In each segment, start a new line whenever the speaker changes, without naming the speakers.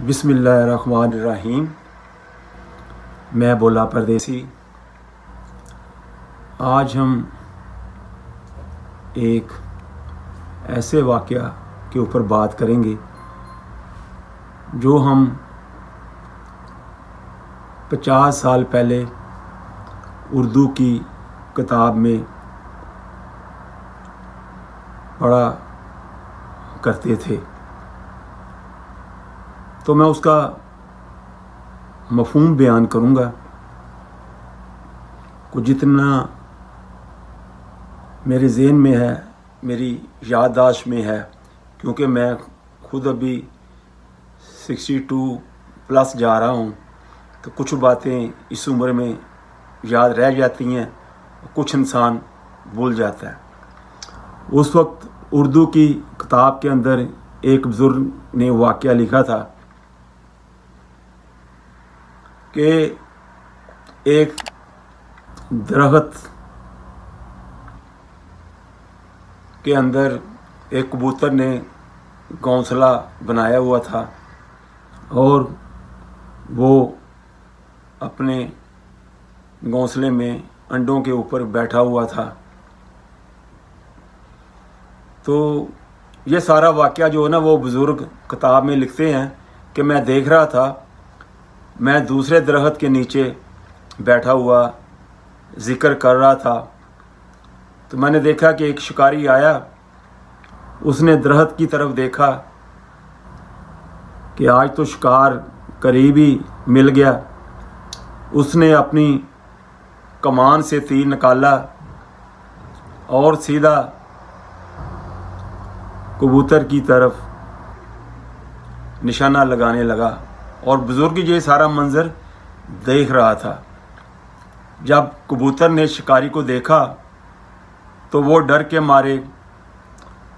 بسم اللہ الرحمن الرحیم۔ میں بولا پردیسی۔ آج ہم ایک ایسے واقعہ کے اوپر بات کریں گے جو ہم 50 سال پہلے اردو کی کتاب میں پڑھا کرتے تھے، تو میں اس کا مفہوم بیان کروں گا کو جتنا میرے ذہن میں ہے، میری یادداشت میں ہے، کیونکہ میں خود ابھی 62+ جا رہا ہوں، تو کچھ باتیں اس عمر میں یاد رہ جاتی ہیں، کچھ انسان بھول جاتا ہے۔ اس وقت اردو کی کتاب کے اندر ایک بزرگ نے واقعہ لکھا تھا کہ ایک درخت کے اندر ایک کبوتر نے گھونسلہ بنایا ہوا تھا اور وہ اپنے گھونسلے میں انڈوں کے اوپر بیٹھا ہوا تھا۔ تو یہ سارا واقعہ جو ہے نا، وہ بزرگ کتاب میں لکھتے ہیں کہ میں دیکھ رہا تھا، میں دوسرے درخت کے نیچے بیٹھا ہوا ذکر کر رہا تھا، تو میں نے دیکھا کہ ایک شکاری آیا، اس نے درخت کی طرف دیکھا کہ آج تو شکار قریب ہی مل گیا۔ اس نے اپنی کمان سے تیر نکالا اور سیدھا کبوتر کی طرف نشانہ لگانے لگا، اور بزرگ یہ سارا منظر دیکھ رہا تھا۔ جب کبوتر نے شکاری کو دیکھا تو وہ ڈر کے مارے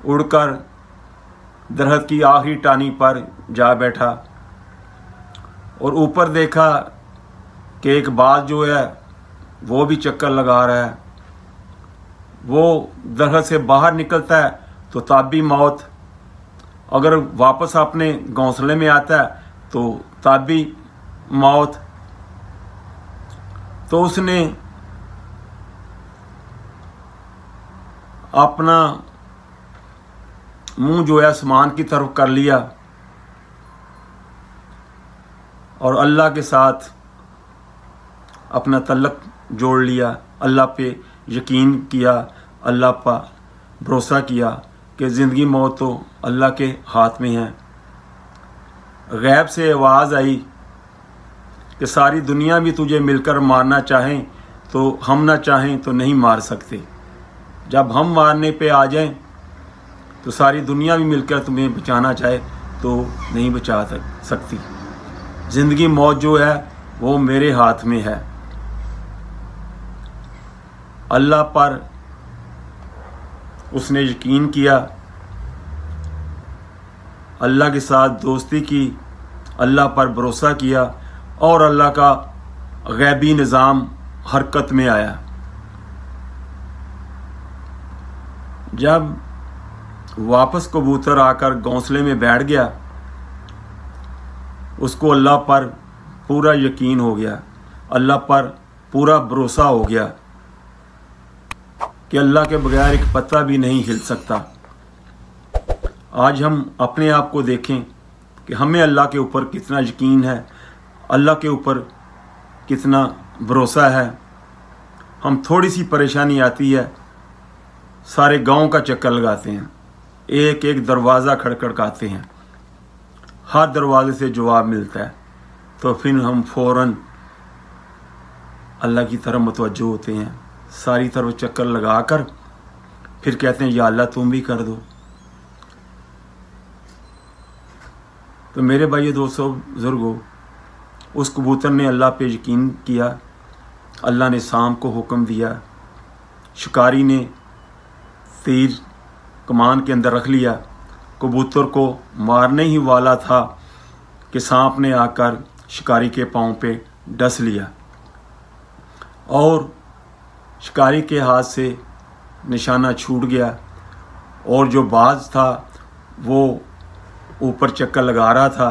اڑ کر درخت کی آخری ٹہنی پر جا بیٹھا، اور اوپر دیکھا کہ ایک باز جو ہے وہ بھی چکر لگا رہا ہے۔ وہ درخت سے باہر نکلتا ہے تو تب بھی موت، اگر واپس اپنے گھونسلے میں آتا ہے تو تب بھی موت۔ تو اس نے اپنا منہ جو ہے آسمان کی طرف کر لیا اور اللہ کے ساتھ اپنا تعلق جوڑ لیا، اللہ پہ یقین کیا، اللہ پر بھروسہ کیا کہ زندگی موت تو اللہ کے ہاتھ میں ہے۔ غیب سے آواز آئی کہ ساری دنیا بھی تجھے مل کر مارنا چاہیں تو ہم نہ چاہیں تو نہیں مار سکتے، جب ہم مارنے پہ آ جائیں تو ساری دنیا بھی مل کر تمہیں بچانا چاہے تو نہیں بچا سکتی۔ زندگی موت جو ہے وہ میرے ہاتھ میں ہے۔ اللہ پر اس نے یقین کیا، اللہ کے ساتھ دوستی کی، اللہ پر بھروسہ کیا، اور اللہ کا غیبی نظام حرکت میں آیا۔ جب واپس کبوتر آ کر گھونسلے میں بیٹھ گیا، اس کو اللہ پر پورا یقین ہو گیا، اللہ پر پورا بھروسہ ہو گیا کہ اللہ کے بغیر ایک پتہ بھی نہیں ہل سکتا۔ آج ہم اپنے آپ کو دیکھیں کہ ہمیں اللہ کے اوپر کتنا یقین ہے، اللہ کے اوپر کتنا بھروسہ ہے۔ ہم تھوڑی سی پریشانی آتی ہے، سارے گاؤں کا چکر لگاتے ہیں، ایک ایک دروازہ کھڑکھڑاتے ہیں، ہر دروازے سے جواب ملتا ہے، تو پھر ہم فوراً اللہ کی طرف متوجہ ہوتے ہیں، ساری طرف چکر لگا کر پھر کہتے ہیں یا اللہ تم بھی کر دو۔ تو میرے بھائی دوستو بزرگو، اس کبوتر نے اللہ پہ یقین کیا، اللہ نے سانپ کو حکم دیا، شکاری نے تیر کمان کے اندر رکھ لیا، کبوتر کو مارنے ہی والا تھا کہ سانپ نے آ کر شکاری کے پاؤں پہ ڈس لیا، اور شکاری کے ہاتھ سے نشانہ چھوٹ گیا، اور جو باز تھا وہ اوپر چکر لگا رہا تھا،